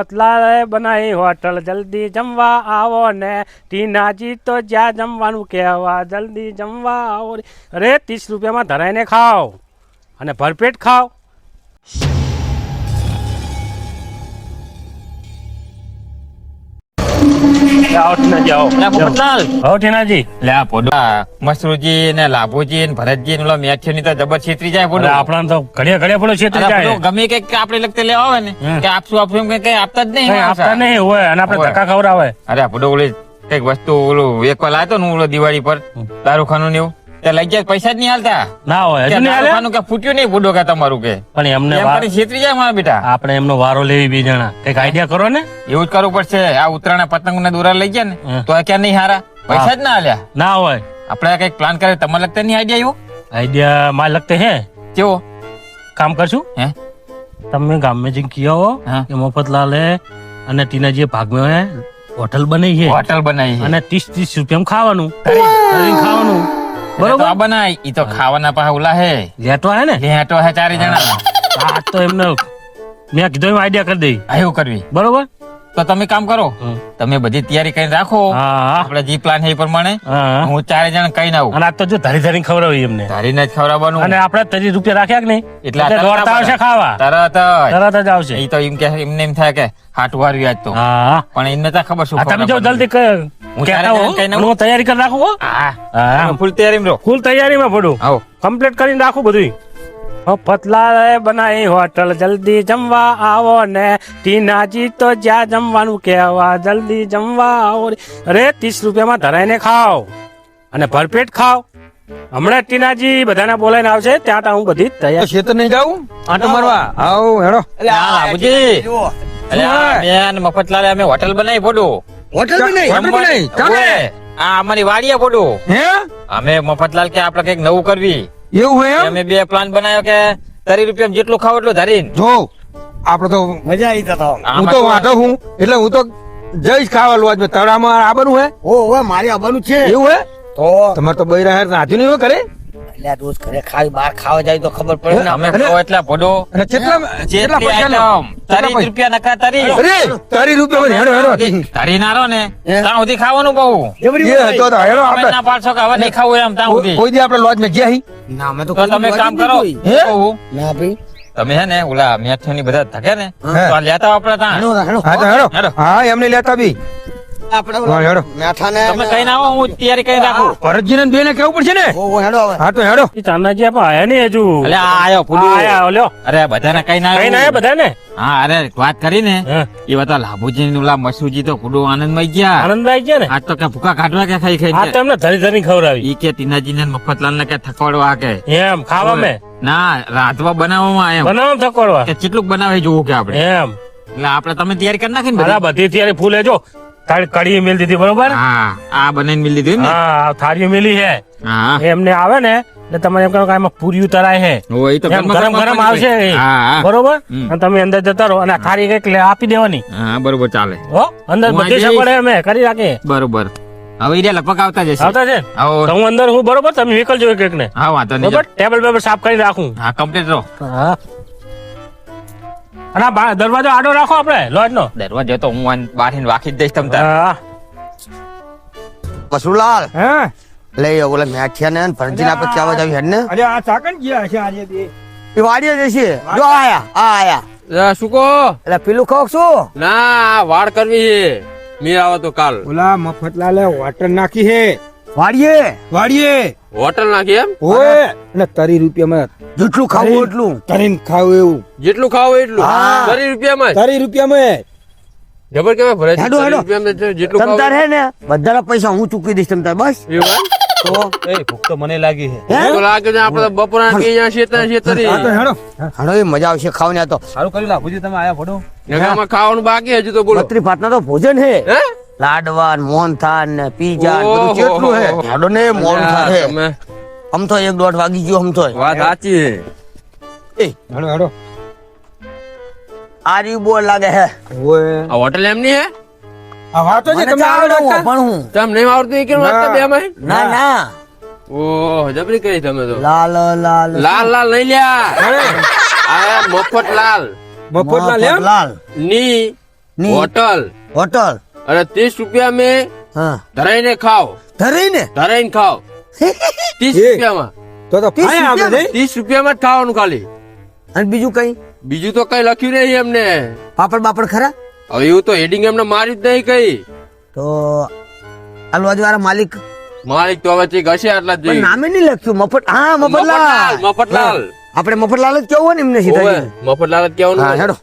પતલા બનાવી હોટલ, જલ્દી જમવા આવો ને. ટીનાજી તો જ્યાં જમવાનું કહેવા, જલ્દી જમવા આવો. અરે 30 રૂપિયામાં ધરાઈને ખાઓ અને ભરપેટ ખાઓ. મસરૂજી ને લાભુજી ને ભરતજી ને મેઠી ની તો જબર છેતરી જાય. આપણા તો ઘડિયા પડો છે. ગમે કઈક આપડે લગતે લેવા આવે ને કે આપશું કઈ આપતા જ નહીં. આપતા નહીં હોય અને આપડે ધક્કા ખવડાવે. અરે આપડે ઓલી કઈક વસ્તુ ઓલું વેકવા લાવ્યો ને ઓલો દિવાળી પર દારૂખાનું ને એવું લઈ જાય, પૈસા જ નહીં હાલતા. ના હોય દારૂખાનું કે ફૂટ્યું નહીં ફૂટો કે તમારું કે પણ એમને છેતરી જાય મારા બેટા. આપણે એમનો વારો લેવી બે જણા કઈક આઈડિયા કરો ને. એવું જ કરવું પડશે. આ ઉત્તરાયણ પતંગ ને દોરા લઈ ગયા ને તો ક્યાં નહીં હારા, પૈસા જ ના હાલ્યા. ના હોય આપડે કઈક પ્લાન કરે. તમારે લગતા નહીં આઈડિયા એવું? આઈડિયા માં લગતે હે કેવો કામ કરશું હે? તમે ગામ में जिन किया हो कि मफतलाल है અને ટીનાજી ભાગમાં હે હોટલ બનાવી છે. હોટલ બનાવી અને 30 રૂપિયામાં ખાવાનું ખાવાનું બરોબર બનાય. ઈ તો ખાવાના પાહા ઓલા હે લેટો હે ને લેટો હે 4 જણા. આ તો એમને મેં કીધું આઈડિયા કરી દઈ એવું કરવી બરોબર. તો તમે કામ કરો, તમે બધી તૈયારી કરીને રાખો. આપડે જે પ્લાન છે એ પ્રમાણે હું 4 જણા કઈ આવું. અને આ તો જો ધારી ધારી ખવડાવી એમને ધારીને જ ખવડાવવાનું. અને આપડે 30 રૂપિયા રાખ્યા કે નહીં એટલે દોડતા આવશે ખાવા. તરત જ આવશે. એ તો એમ કે એમને એમ થાય કે હાટું વારવી આજ તો. પણ એમને તો ખબર શું. તમે જો જલ્દી હું તૈયારી કરી રાખું. ફૂલ તૈયારી ફૂલ તૈયારીમાં પડું. કમ્પ્લીટ કરીને રાખું બધું. પતલા બનાવી હોટલ, જલ્દી જમવા આવો ને. ટીનાજી તો જ્યાં જમવાનું કહેવા, જલ્દી જમવા આવો. અરે 30 રૂપિયામાં ધરાઈને ખાઓ અને ભરપેટ ખાઓ. હમણાં ટીનાજી બધાને બોલાઈને આવશે. ત્યાં તો હું બધી તૈયાર. ખેતર નહીં જાઉં આટો મારવા. આવો હેડો. મફતલાલ અમે હોટલ બનાવી પડું. હોટલ બનાવી આ અમારી વાડીએ પડું. હે અમે મફતલાલ કે આપડે કઈક નવું કરવી એવું હોય. અમે 2 પ્લાન બનાવ્યો કે 30 રૂપિયા જેટલું ખાવ એટલું ધરીને. જો આપડે તો મજા આવી જતા. હું તો વાટો હું એટલે હું તો જઈશ ખાવા લોજ તળામાં આવવાનું હે. ઓ મારે આવવાનું છે. એવું હે તો તમારે તો બૈરા હે રાધ્યું નહીં હોય કરે. એટલે રોજ ઘરે ખાવી બહાર ખાવા જાય તો ખબર પડે ને. અમે ખાવ એટલા ભડો. અને કેટલા પૈસા 30 રૂપિયા નકા 30. અરે 30 રૂપિયા હેડો હેડો ધરી નારો ને ત્યાં સુધી ખાવાનું બહુ. એ તો હેડો આપણે ના પાડશો કે હવે નહીં ખાવું એમ ત્યાં સુધી. કોઈ દી આપણે લોજ માં ગયા હી ના મેં તો તમે કામ કરો. ના ભાઈ તમે હે ને ઓલા મેઠી ની બધા થકે ને તો લેતા આપડે ત્યાં. હા તો હેડો. હા એમને લેતા બી આપણે મેઠા ને તમે કઈ ના આવો હું તૈયારી કરી રાખું. ભરતજી ને બેને કેવું પડશે ને. હા તો હેડો. ચાંદાજી આપણે આયા નહીં હજુ. એટલે આયો ફૂડું આયા લ્યો. અરે બધાને કઈ ના કઈ ના બધાને. હા અરે વાત કરી ને એ બધા લાભુજી ઓલા મસુજી તો ફૂડું આનંદમય ગયા. આનંદભાઈ ગયા ને આજ તો કે ભૂકા કાઢવા કે ખાઈ આ ખાઈ તો એમને ધરી ધરી ખવડાવી. ઈ કે ટીનાજી ને મફતલાલ ને કે થકવાડવા કે એમ ખાવા મેં ના રાધવા બનાવવામાં એમ બનાવો થકવાડવા કે કેટલું બનાવે જોવું કે આપડે એમ. એટલે આપડે તમે તૈયારી કરી નાખી ને બધી તૈયારી ફૂલે જો કઢી મેલ દીધી બરોબર. હા આ બનાવીને મિલી દીધી ને. હા થાળીઓ મેલી છે. હા એમને આવે ને એટલે તમે એમ કહો કે એમાં પૂરી ઉતરાય છે. ગરમ ગરમ આવશે બરોબર. અને તમે અંદર જતા રહો અને થાળી કઈક આપી દેવાની. હા બરોબર ચાલે. હો અંદર બધી સગવડ અમે કરી રાખીએ. બરોબર. હવે ઈ લગભગ આવતા જશે. આવતા છે તો હું અંદર હું બરોબર તમે વિકલ જોઈ કઈક ને. હા વાંધો નહીં. બરોબર ટેબલ બેબલ સાફ કરી રાખું. હા કમ્પ્લીટ રહો. હા અને દરવાજો આડો રાખો આપણે લોજ નો દરવાજો તો હું બહાર વાખી જ દઈશ તમ તાર. મસુલાલ હે લઈ ઓલા મેઠિયા ને ભરજીના પર ચાવા જાવ હેડ ને. અરે આ ચાકન ગયા છે આજે બે. એ વાડીએ જશે. જો આયા શું કહો? એટલે પેલું ખાવ શું ના વાળ કરવી છે. મીર આવે તો કાલ ઓલા મફતલાલે હોટલ નાખી હે વાડીએ હોટલ નાખી એમ. ઓય અને 30 રૂપિયામાં જેટલું ખાવું એટલું તરીને ખાવ એવું. જેટલું ખાવ એટલું. હા. 30 રૂપિયામાં 30 રૂપિયામાં જબર કેવાય ભરે. હેડો, 30 હેડો. રૂપિયામાં જેટલું ખાવ તમતાર હે ને બધાના પૈસા હું ચૂકવી દઈશ તમતાર બસ. એવું એમ? તો ભૂખ તો મને લાગી હે. હે? તો લાગે છે આપણે બપોરના કે અહીંયા છેતરી. હા તો હેડો. હાલો એ મજા આવશે ખાવાની. આ તો સારું કર્યું લાભુજી તમે આયા ફોટો. નગામાં ખાવાનું બાકી હજુ તો બોલો. બત્રી ભાતના તો ભોજન હે. હે લાડવા ને મોહનથાળ ને પીઝા ને બધું ઓહો, કેટલું હે. ઓહો. હાડો ને મોહનથાળ હે. તમે આમ તો 1-1.5 વાગી ગયો આમ તો. વાત સાચી છે. હેડો હેડો. આ રીવ બોર લાગે હે. ઓય આ હોટલ એમની હે. આ વાતો છે મને તમે ચાલે આવડે હું પણ હું તમ નહીં આવડતું એ કેમ વાત બે માં. ના ના ઓહ જબરી કરી તમે તો. લાલ લાલ લાલ લાલ નહીં લ્યા. આ મફત લાલ મફતલાલ એમ લાલ ની ની હોટલ હોટલ અને 30 રૂપિયા में હા ધરાઈને ખાઓ ધરીને ધરાઈને ખાઓ 30 એ. રૂપિયામાં તો ફાયા આપણે જઈ. 30 રૂપિયામાં જ ખાવાનું ખાલી અને બીજું કઈ બીજું તો કઈ લખ્યું નહીં એમને પાપડ બાપડ ખરા હવે એવું તો હેડિંગ એમને માર્યું જ નહીં કઈ તો આલવાજ વાળા માલિક માલિક તો હવે ચીક હશે આટલા જ પણ જોઈ. નામે નહીં લખ્યું મફત હા મફતલાલ મફતલાલ આપણે મફતલાલ જ કેવું હોય ને એમને સીધા ઓવે, મફતલાલ જ કહેવાનું હા હોય. હેડો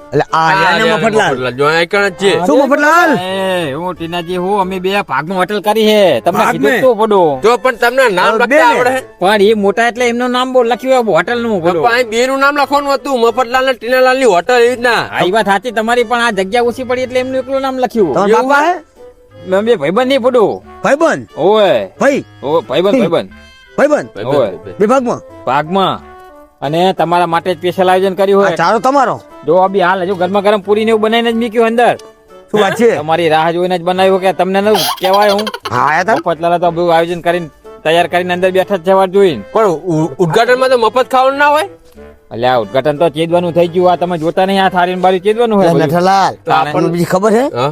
એટલે આ હા, એને મફતલાલ જો આ એકણ જ છે શું મફતલાલ હું ટીનાજી હું અમે બે ભાગમાં હોટલ કરી છે તમને ભાગ કીધું મેં? તો પડો જો પણ તમને નામ બે લખતા ને. આવડે પણ એ મોટા એટલે એમનું નામ બહુ લખ્યું હોટલ નું પડો પણ અહીં બે નું નામ લખવાનું હતું મફતલાલ ને ટીનાલાલ ની હોટલ એવી જ ના આ વાત સાચી તમારી પણ આ જગ્યા ઓછી પડી એટલે એમનું એકલું નામ લખ્યું તમારા બાપા હે મેં બે ભાઈબંધ નહીં પડો ભાઈબંધ ઓય ભાઈ ઓ ભાઈબંધ ભાઈબંધ ઓય વિભાગમાં ભાગમાં અને તમારા માટે સ્પેશિયલ આયોજન કર્યું આ હોય ચારો તમારો જો અભી હાલ હજુ ગરમા ગરમ પૂરી ને એવું બનાવીને જ મૂક્યું અંદર શું વાત છે તમારી રાહ જોઈને જ બનાવ્યું કે તમને ન કહેવાય હું હા આયા તા મફતલાલ તો બધું આયોજન કરીને તૈયાર કરીને અંદર બેઠા જ જવા જોઈને પણ ઉદઘાટન માં તો મફત ખાવાનું ના હોય એટલે આ ઉદઘાટન તો ચેદવાનું થઈ ગયું આ તમે જોતા નહીં આ થાળી બારી ચેદવાનું હોય બધું. નઠલાલ તો આપણને- બીજી ખબર છે હા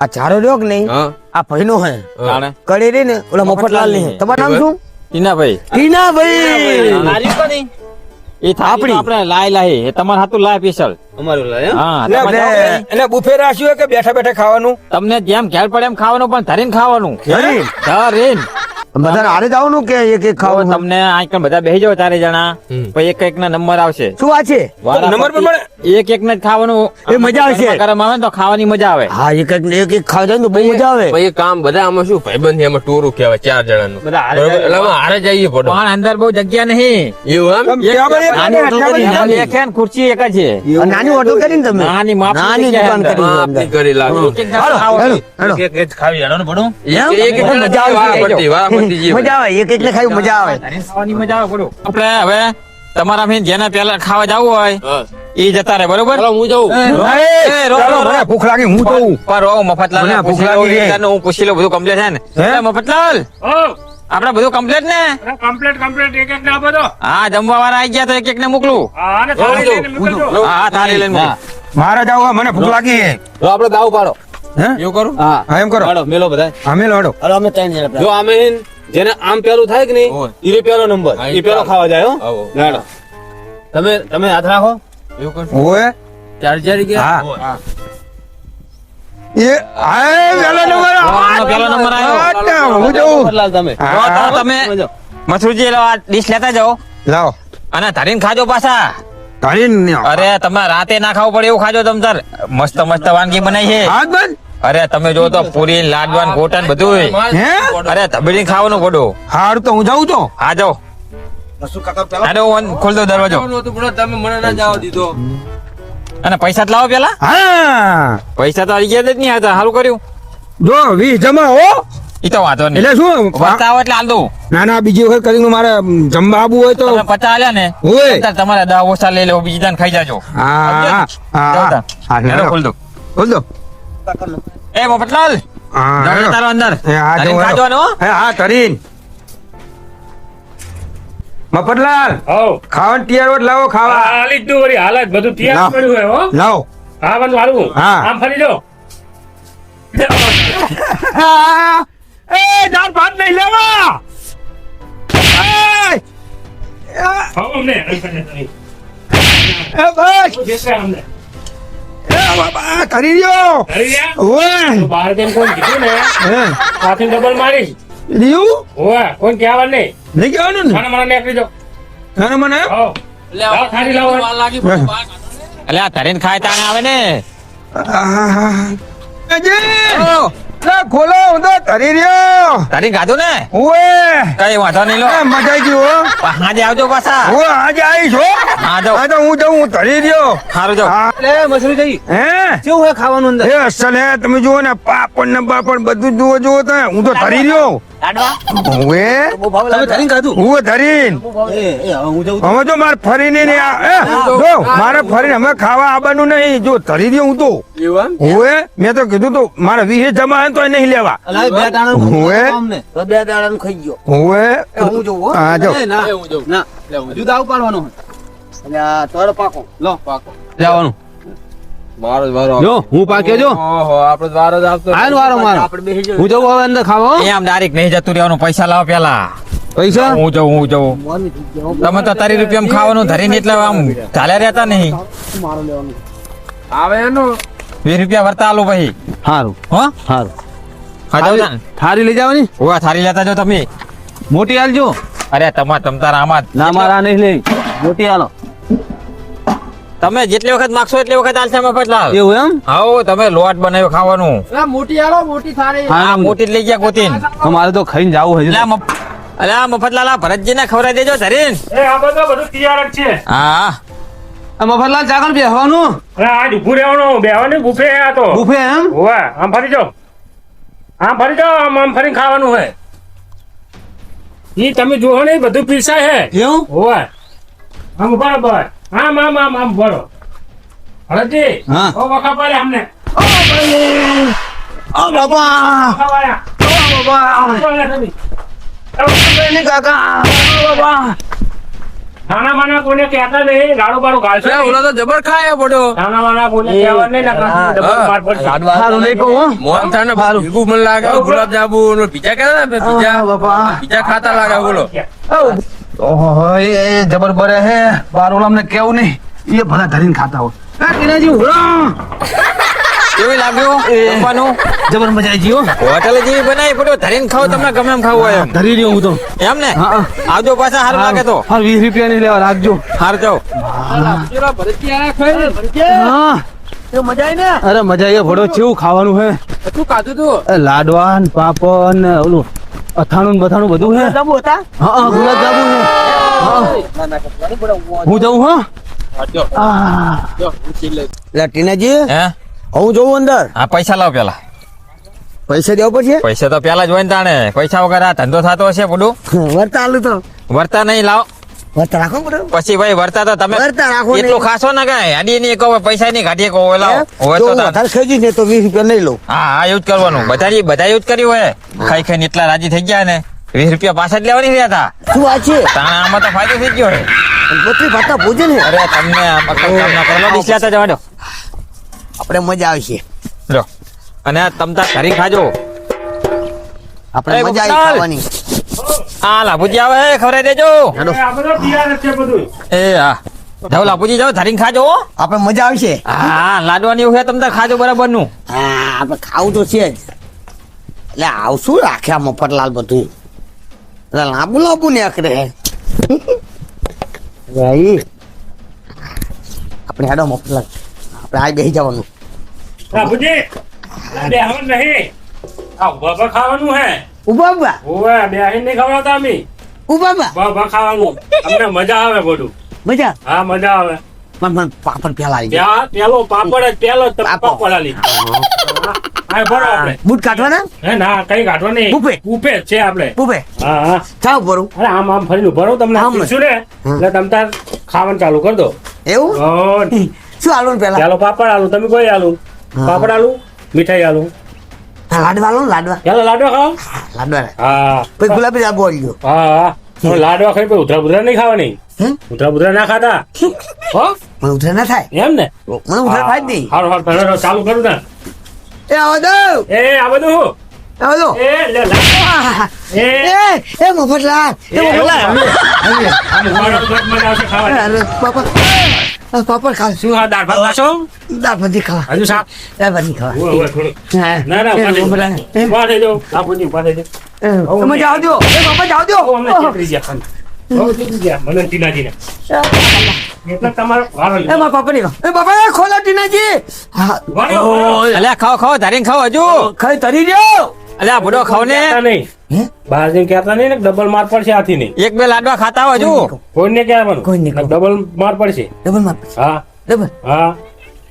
આ ચારો રહ્યો કે નહીં હા આ ભાઈનો હે જાણે કડી રહી ને ઓલા મફતલાલ ની હે. તમારું નામ શું ટીનાભાઈ ટીનાભાઈ એ થાળી તો આપણે લાય લાય એ તમારા હાથું લાય સ્પેશિયલ અમારું લાય હા એટલે તમે જાઓ બે- નહીં. એટલે બુફે રાખ્યું હોય કે બેઠા બેઠા ખાવાનું તમને જેમ ખ્યાલ પડે એમ ખાવાનું પણ ધરીને ખાવાનું ધરીને? ધરીને. બધાને હારે જ આવવાનું કે એક એક તો ખાવાનું તમને આઈ બધા બેસી જાવ ચારે જણા હમ. પછી એક એક ના નંબર આવશે શું વાત છે વારા નંબર પર ફરતી એક એક ને જ ખાવાનું એ મજા આવશે. ગરમ આવે ને તો ખાવાની મજા આવે હા એક એક ખાવા જાય ને તો બહુ મજા આવે પછી કામ બધા આમાં શું ભાઈબંધ છે, એમાં ટોરું કહેવાય 4 જણાનું બધા હારે બરોબર? જાય. એટલે આમાં હારે જઈએ પડો પણ અંદર બહુ જગ્યા નહીં એવું એમ ત્યાં આગળ એક નાની હોટલ કરી, નાની. નાની એક છે ને ખુરશી એક જ છે આ નાની ઓર્ડર કરીને તમે નાની માપની નાની જગ્યા દુકાન અંદર. કરી છે માપની અંદર. કરી લાગો એક એક જણા હાલો, ખાવાનું. હેડો, હેડો. એક એક એમ? જણા મજા આવશે. વારાફરતી, વારાફરતી જઈએ. મજા આવે એક એક ને ખાઈ મજા આવે ધરીને ખાવાની મજા આવે પડો. આપણે હવે તમારા ભાઈ જેને પહેલા ખાવા જવું હોય હા. એ જતા રહે બરોબર ચાલો હું જાઉં એ, રો, ચાલો, રો, રો. મને ભૂખ લાગી હું તો પર રહો, મફતલાલ મને ને ભૂખ પૂછી લઉં, લાગી છે. રીતનું હું પૂછી લઉં બધું કમ્પ્લીટ છે ને હે? એટલે મફતલાલ આપણે બધું કમ્પ્લીટ ને કમ્પ્લેટ એક એક ના બધો હા જમવા વાળા આવી ગયા તો એક એક ને મોકલું હા અને થાળી લઈને મોકલજો. હા હા થાળી લઈને મોકલું. મારે જાવ મને ભૂખ લાગી છે. આપડે દાવ પાડો હે એવું કરું હા એમ કરો મેલો બધા અમે લોડો હાલો અમે ત્રણ જણા જો આમે જેને આમ પેલું થાય કે નહીં એ પેલો નંબર એ પેલો ખાવા જાય હો લાડો તમે હાથ રાખો એવું કરશો ઓએ 4 હા એ આય વેલો નંબર આનો પેલો નંબર આવ્યો. હું જઉં લાલ તમે જો તો તમે મથુરજી આ ડીશ લેતા જાઓ લાવો અને ધરીને ખાજો પાછા તારી અરે તમે રાતે ના ખાવું પડે એવું ખાજો તમ તાર મસ્ત મસ્ત વાનગી બનાવી છે હાથ બંધ અરે તમે જો તો પૂરી લાડવાન ગોટન બધું હે અરે ધબીડી ખાવાનું પડું હારું તો હું જાઉં તો હા જાઓ અરે હું ખોલ દો દરવાજો તમે મને ના જવા દીધો અને પૈસા જ લાવો પેલા હા પૈસા તો આવી ગયા જ નહીં આવતા સારું કર્યું જો 20 જમા હો ઈ તો વાંધો નહીં એટલે શું વધતા આવે એટલે હાલ દઉં ના ના બીજી વખત કરીને મારે જમવા આવવું હોય તો તમે 50 આલ્યા ને ઓય. અત્યારે તમારે 10 ઓછા લઈ લેવો બીજી દાન ખાઈ જાજો હા હા હા હેલો, ખોલ દો બોલ દો એ મફતલાલ હા જાઓ હેલો. તારો અંદર એ હા ધરીને જો ખાજોને, હો. હા તરીન મફતલાલ હઉ. ખાવાનું તૈયાર હોય તો લાવો ખાવા આ હાલી જ દઉં વળી, હાલ જ બધું તૈયાર લાવ. પડ્યું હોય હો લાવો હા બંધ વાળું હા. આમ ફરી જાઓ એ દાળ ભાત નહીં લેવા હઉ, અમને બસ બેસે અમને બાબા કરી રહ્યો કરી રહ્યા? ઓય તો બહાર તેમ કોઈ કીધું ને હે સાથે ડબલ મારીશ રહ્યું ઓવે કોઈ કહેવાનું નહીં નહીં કહેવાનું ને મને નીકળી જાઓ ના મને હઉ. લાવો, ખાલી લાવો એટલે આ ધરીને ખાય તાણે આવે ને અજી ખોલો હું તો તરી રહ્યો ધરીને ખાધું ને ઓય કઈ વાંધો નહીં લો મજા આવી ગઈ હો હાજે આવજો પાછા ઓ આજે આવીશ હો હા જાઓ હા તો હું જાઉં હું તરી રહ્યો સારું જાઓ હા મસૂરી જઈ હે કેવું હોય ખાવાનું અંદર એ અસલ હે તમે જુઓ ને પાપડ ને બાપડ બધું જુઓ જુઓ તો હું તો ધરી રહ્યો ઓએ તમે ધરીને ખાધું હું ધરીન હું જાઉં હવે જો મારે ફરીને ને જો મારે ફરીને અમે ખાવા આવવાનું નહીં જો ધરી રહ્યો હું તો એવું ઓએ મેં તો કીધું તો મારે 20 જમા હે તો નહીં લેવા એમ બે દાણા ઓએ તો બે દાડાનું ખાઈ ગયો ઓએ હું જોઉં હો. હા જો ના હું જાઉં ના જુદા ઉપાડવાનો અને આ તળ પાકો લો પાકો જવાનું જો હું પાક્યો જો આયન વારો મારો હું જવું હવે અંદર ખાવા હો? એમ ડાયરેક્ટ નહીં જતું રહેવાનું, પૈસા લાવો પેલા. પૈસા હું જવું. તમે તો તારી રૂપિયામાં ખાવાનું ધરીને એટલે આમ ચાલ્યા રહેતા નહીં. 20 રૂપિયા વર્તા આલો ભાઈ. સારું હો સારું હા જાવ જા. થારી લઈ જવાની ઓવા થારી લેતા જો તમે. મોટી હાલજો અરે તમતારા આમાં જ. ના મારા નહીં લઈ મોટી હાલો તમે જેટલી વખત માગશો એટલી વખત આલશે મફતલાલ. એવું એમ આવો તમે લોટ બનાવ્યો ખાવાનું. હા મોટી જ લઈ ગયા ગોતીન. મારે તો ખાઈને જાવું હજુ અલ્યા મફતલાલ આ ભરતજીને ખવડાવી દેજો ધરીન. એ આ બધું તૈયાર જ છે. હા મફતલાલ ચાકણ બેહવાનું અરે આ ઊભું રહેવાનું બેહવાની બુફે આ તો બુફે એમ હોવે આમ ફરી જાઓ આમ ફરીને ખાવાનું હે ઈ તમે જોવો ને બધું પીરસાય હે એવું હોવે આમ બરાબર આમ બરો હરજી હા. ઓ વખા પાડે અમને ઓ બાબા ખાવાયા ઓ બાબા કાકા ઓ બાબા ખાના માના કોઈને કહેતા નહીં લાડુ બાડુ ગાળશો નહીં. તો જબર ખાય પડો. ખાના માના કોઈને કહેવા નહીં નકર ડબલ માર પડશે. સારું નહીં કહું હો. મોહનથાળ ને સારું. ભીગું મને લાગે ગુલાબ જાંબુ બીજા કેતા ને આ બાપા બીજા ખાતા લાગે બોલો. ઓહો એ જબર બરે હે બારોલા અમને કેવું નહીં એ ભલા ધરીને ખાતા હોય એ ટીનાજી ઉભરો કેવી લાગ્યું જમવાનું? જબર મજા આવી ગઈ હો હોટલ જેવી બનાવી પડો ધરીને ખાવ તમને ગમે એમ ખાવું હોય એમ. ધરી રહ્યો હું તો એમ ને હા, આવજો પાછા સારું લાગે તો. હા 20 રૂપિયા ની લેવા રાખજો હાર જાઓ. હા અરે મજા આવી ભડો કેવું ખાવાનું હે શું ખાધું તું? લાડવા ને પાપડ ને ઓલું અથાણું ને બથાણું બધું હે હા ગુલાબ જાંબુ હે હા. હું જાઉં હા ટીનાજી હે હું જોઉં અંદર હા પૈસા લાવ પેલા. પૈસા દેવા પડશે પૈસા તો પેલા જ હોય ને તાણે. પૈસા વગર આ ધંધો થતો હશે બધું. વર્તા આલું તો વર્તા નહીં લાવ વર્તા રાખો પડે પછી ભાઈ વર્તા તો તમે વર્તા રાખો ને. એટલું ખાશો ને કઈ આડી ની કહો પૈસા ની ઘાટીએ કહો લાવો હોય જો તો હું તાણ. વધારે ખાઈ જઈશ ને તો 20 રૂપિયા નહીં લઉં હા એવું જ કરવાનું. બધા એવું જ કર્યું હોય. ખાઈ ખાઈને એટલા રાજી થઈ ગયા ને 20 રૂપિયા પાછા જ લેવાની રહ્યા હતા. શું વાત છે તાણે આમાં તો ફાયદો થઈ ગયો હે. બત્રી ભાતા ભોજન હે અરે તમને આમાં કામ ના કરો ડીશ લેતા જવા દો. આપણે મજા આવશે લો અને આ તમતા ઘરે ખાજો. આપણે એ મજા આવી ગોપાલ. ખાવાની આ લાભુજી આવે ખવડાવી દેજો. આ બધું તૈયાર જ છે બધું એ હા જાઓ લાભુજી જાઓ ધરીને ખાજો હો. આપણે મજા આવશે હા લાડવાની એવું છે તમતા ખાજો બરાબર નું. હા આપણે ખાવું તો છે જ એટલે આવશું રાખે આ મફતલાલ બધું એટલે લાંબુ ને આખરે ભાઈ આપણે હેડો મફતલાલ આપણે આ બેસી જવાનું બાપુજી બે હવે નહીં આ ઉભા ખાવાનું હે ઉભા ઉભા હોવે બે નહીં ખવડાવતા અમે ઉભા ઉભા ઉભા ખાવાનું અમને મજા આવે બધું મજા હા મજા આવે મને પાપડ પેલા આવી ગયા ત્યાં પેલો પાપડ જ પેલો જ તમે પાપડ આલી હા બરો આપણે બૂટ કાઢવાના હે ના કઈ કાઢવા નહીં બુફે. બુફે જ છે આપણે બુફે હા હા ચાવ ભરું અરે આમ ફરીને ઉભા રહો તમને આમ. પીશું ને એટલે તમ તાર ખાવાનું ચાલુ કરી દો એવું હા. શું આલું પેલા પેલો પાપડ આલુ તમે કોઈ આલુ પાપડ આલુ મીઠાઈ આલુ લાડવા લો લાડવા પેલો લાડવા ખાઓ લાડવા હા પછી ગુલાબી જાંબુ આવી ગયો હા હા લાડવા ખાઈ પછી ઉધરા બુધરા નહીં ખાવાની હે? ઉધરા બુધરા ના ખાતા હો મને ઉધરા ના થાય એમ ને મને ઉધરા થાય જ નહીં હારું હારું ચાલુ કરું ને એ આવો દો એ આ બધું હું આવો દો એ લે લા એ એ મફતલાલ એ મફતલાલ આ મુવાડો તો મજા આવશે ખાવાની અરે પાપડ પાપડ ખા શું આ દાળ ભાત ખાશો દાળ ભાજી ખાવા હજુ શાક દાળ ભાજી ખાવા ઓય ઓય થોડું હા. ના ના એ પાછે મફતલાલ, એ, પાછે જો બાપુજી પાછે જો તમે જાઓ દો એ બાપા જાઓ દો ઓ અમને ચેતરી ગયા ખાન ઓ ચેતરી ગયા મને ટીનાજીને એટલે તમારો વારો એ મારા પાપા ની એ બાપા એ ખોલો ટીનાજી હા અલ્યા ખાઓ ખાઓ ધરીને ખાઓ હજુ. ખાઈ તરી રહ્યો અલ્યા બુડો ખાઓ ને. નહીં હે બહાર જઈને કહેતા નહીં ને ડબલ માર પડશે હાથી નહીં એક બે લાડવા ખાતા હો હજુ. કોઈને કહેવાનું કોઈને કહો. ડબલ માર પડશે ડબલ માં હા ડબલ હા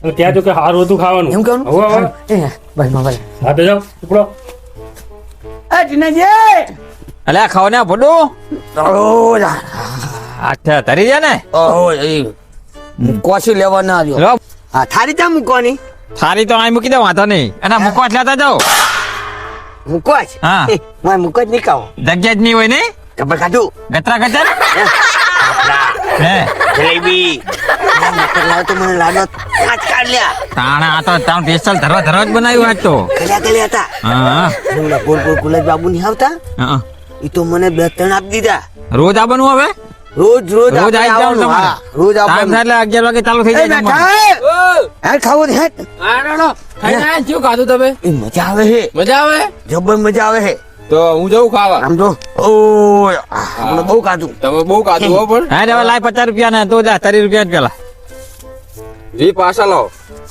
અને ત્યાં જો કે હારું હતું ખાવાનું એમ કહેવાનું હવે હવે એ ભાઈ માં ભાઈ હા તો જાઓ ઉપડો એ ટીનાજી અલ્યા ખાઓ ને બુડો. ઓ જા અચ્છા ધરી જાય ને. ઓ એ કોશી લેવા ના આવ્યો લો હા થારી જા મૂકવાની થારી તો અહીં મૂકી દો વાંધો નહીં અને મૂકવા જ લેતા જાઓ. મૂકવા જ હા. મારે મૂકવા જ નહીં ખાવ જગ્યા જ નહીં હોય ને ડબલ કાઢું ગતરા ગતર હે જલેબી મફતલાલ તો મને લાડવા પાંચ કાઢ લ્યા. તાણે આ તો તાણ સ્પેશિયલ ધરવા જ બનાવ્યું આજ તો. કલ્યા હતા. હા ઓલા ગોળ ગોળ ગુલાબ બાબુ નહીં આવતા હા. એ તો મને 2-3 આપી દીધા. રોજ આવવાનું હવે? રોજ રોજ રોજ આપણે આવી જાવ આવવાનું. તમારે? હા, રોજ ટાઈમ આવવાનું. થાય એટલે 11 વાગે ચાલુ થઈ એ જાય બેટા, જમવાનું. હેડ ખાવો ને હેડ. શું ખાધું તમે? એ મજા આવે હે, મજા આવે? જબર મજા આવે હે. તો હું જઉં ખાવા. આમ તો ઓય આપણે બહુ ખાધું. તમે બહુ ખાધું હો પણ. હા હવે લાય 50 રૂપિયા ને તો જા 30 રૂપિયા જ પેલા. વી પાછા લાવો.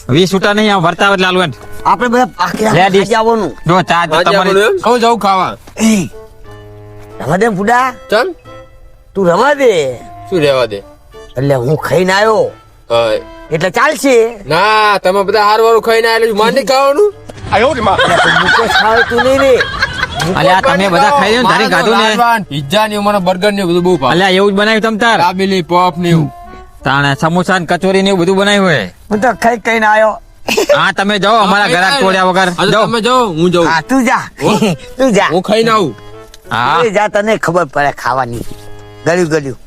20 છૂટા નહીં આવે ભરતા એટલે આલુ આપણે બધા આખી રાત Ladies. ખાઈ જવાનું. જો ચા તો આજે તમારી આપણું એમ? હું જઉં ખાવા. એ રવા દે ફુડા, ચલ તું રવા દે. શું રહેવા દે? એટલે હું ખાઈને આવ્યો હા. એટલે ચાલશે. ના તમે બધા હારવારું ખાઈને આયા એટલે માર નહીં ખાવાનું. મુકેશ ખાવે તું નહીં રે. અલ્યા તમે બધા ખાઈ લ્યો ને ધારી ખાધું ને. પિઝા ને મને બર્ગર ને બધું બહુ ભાવે. અલ્યા એવું જ બનાવ્યું તમ તાર. દાબેલી પફ ને એવું. તાણે સમોસા ને કચોરી ને એવું બધું બનાવ્યું હોય. હું તો ખાઈને આવ્યો. હા તમે જાઓ અમારા ઘરાક તોડ્યા વગર આજે જાઓ. તમે જાઓ હું જાઉં. હા તું જા તું જા. હું ખાઈને આવું. હા એ જા, તને ખબર પડે ખાવાની. ગળ્યું ગળ્યું.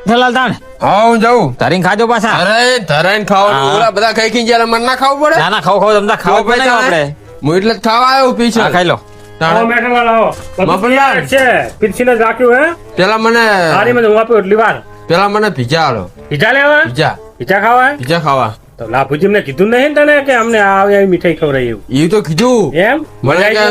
જલાલ તાણ હા હું જાઉં. ધરીને ખાજો પાછા. ધરાઈને ખાવાનું. હા. ઓલા બધા ખાઈ ખાઈ જ્યારે મને ના ખાવું પડે. ના ના ખાવ ખાવ તમને ખાવ તો બનાવ્યું આપણે. હું એટલે જ ખાવા આવ્યો પીછે. હા ખાઈ લો. આવો મેઠાલાલ આવો. બધું મફતલાલ. તૈયાર છે પીરસીને જ રાખ્યું હે પેલા મને થાળીમાં હું આપ્યું એટલી વાર પેલા મને પિઝા આલો. પીઝા લેવા પિઝા પીઝા ખાવા હે? પિઝા ખાવા. તો લાભુજી મને કીધું નહીં ને તને કે અમને આવી મીઠાઈ ખવડાવી એવું એ તો કીધું. એમ મને કે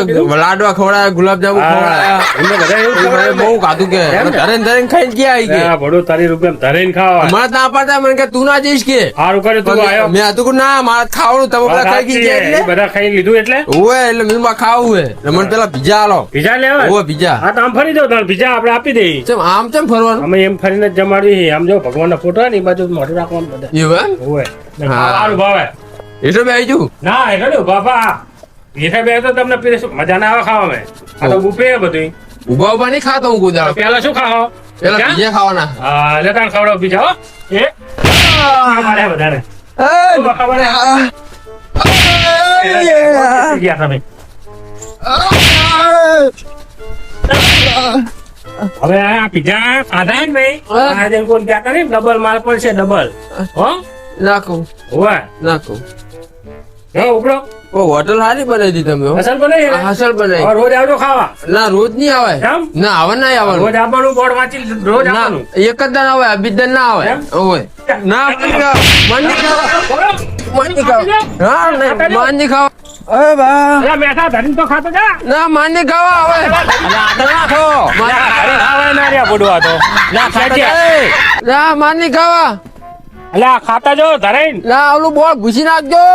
લાડવા ખવડાય ગુલાબજાંબુ ખવડાય. એમને બધા એવું એ મને ખવડાવે બહુ ખાધું કે એમ ને? ધરેન ધરેન ખાઈને ગયા આવી ને? કે આ ભડો તારી રૂપિયા ધરીને ખાવા મને ના પાડતા મને કે તું ના જઈશ કે સારું કર્યું તું આવ્યો મેં હતું કે ના મારે ખાવાનું તમે બધા ખાઈ ગઈ ગયા એ એટલે બધા ખાઈ લીધું એટલે ઓવે એટલે મેં મારે ખાવું હે એટલે મને પેલા પિઝા આલો. પીઝા લેવા ઓવે પિઝા. હા તો આમ ફરી જાવ તાર પીઝા આપણે આપી દઈએ ચમ આમ ચમ ફરવાનું અમે એમ ફરીને જ જમાડી આમ જો ભગવાનના ફોટો ને એ બાજુ મોઢું રાખવાનું બધા એવું એમ? હોય હા. સારું ભાવે એટલે બે આવી જુ. ના એટલે ને બાપા મીઠાઈ બે તો તમને પીરસું મજા ના આવે ખાવામાં આ તો બુફે બધું ઉભા ઉભા નહીં ખાતો હું કોઈ દાડો. પેલા શું ખાઓ પેલા પિઝા ખાવાના. હા લેતા ખવડાવ બીજા હો એ મારે બધાને ખબર ગયા તમે હવે આ પીઝા ખાધા ને ભાઈ આજે કોઈ ગયા નહીં ડબલ માલ પડશે ડબલ હો નાખું હોવા નાખું. હો ઉપડો ઓ હોટલ સારી બનાવી દી તમે હો. અસલ બનાવી હા, અસલ બનાવી. રોજ આવજો ખાવા ના રોજ નહીં આવે. એમ? ના આવે ના આવવાનું. રોજ આવવાનું બોર્ડ વાંચી રોજ ના આવવાનું એક જ દાન આવે બીજા ના આવે. એમ? ઓય ના મન નહીં ખાવા. મન નહીં ખાવા. હા નહીં મન નહીં ખાવા. અરે બા અલા મેઠા ધરીને તો ખાતો જા ના મન નહીં ખાવા આવે. અલ્યા આ તો નાખો. ધરીને ખાવા ના રહ્યા બોડવા તો ના ખાતા જા. ના મન નહીં ખાવા. અલા ખાતા જો ધરીને ના ઓલું બોલ ભૂસી નાખજો.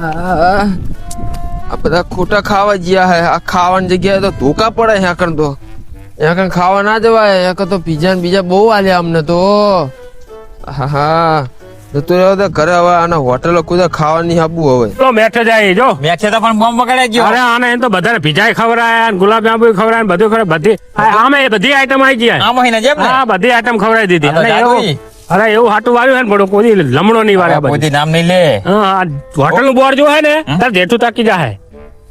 આ બધા ખોટા ખાવા ગયા હે. આ ખાવાની જગ્યાએ તો ધોકા પડે અહીંયા કણ તો. અહીંયા કણ ખાવા ના જવાય. અહીંયા કણ તો પીઝા ને બીજા બહુ આલ્યા અમને તો. હા તો રહ્યો તો ઘરે હવે આના હોટલો કોઈ ખાવા નહીં આપવું હવે. તો મેઠે જાય જો મેચે તો પણ બોમ્બ વગાડ્યા ગયો. અરે આને એમ તો બધાને ભીજાય ખવડાય ગુલાબ જાંબુ ખવડાય બધું ખવડાય બધી આમે બધી આઈટમ આવી જાય આ મહિના જેમ ને હા બધી આઈટમ ખવડાવી દીધી આ તો અને જાદુઈ. એવું અરે એવું હાટું વાળ્યું હે ને બડો કોઈ લમણો નહીં વાળ્યા બધી કોઈ નામ નહીં લે. હા હોટલ નું બોર્ડ જો હે ને તાર જેઠું તાકી જાય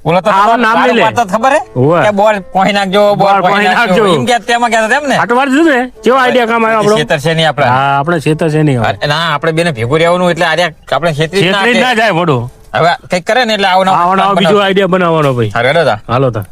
ઓલો તો આવા નામ નહીં લે. પાડતો તો ખબર હે હોવે. કે બોલ પોઈ નાખજો બોલ બોલ પોઈ પોઈ નાખજો નાખજો. એમ કે તેમાં કહેતા તેમ ને હાટું વાળ દીધું ને કેવો આઈડિયા કામ આવ્યો આપણો ખેતર છે નહીં આપડે. હા આપણે ખેતર છે નહીં હવે. ના આપણે બેને ભેગું રહેવાનું એટલે આર્યા આપણે છેતરી જ ના છેતરી જ ના કે. જાય મોટું હવે કઈક કરે ને એટલે આવો આવો નવો બીજો આઈડિયા બનાવવાનો ભાઈ હારે હેડો તા. હાલો તા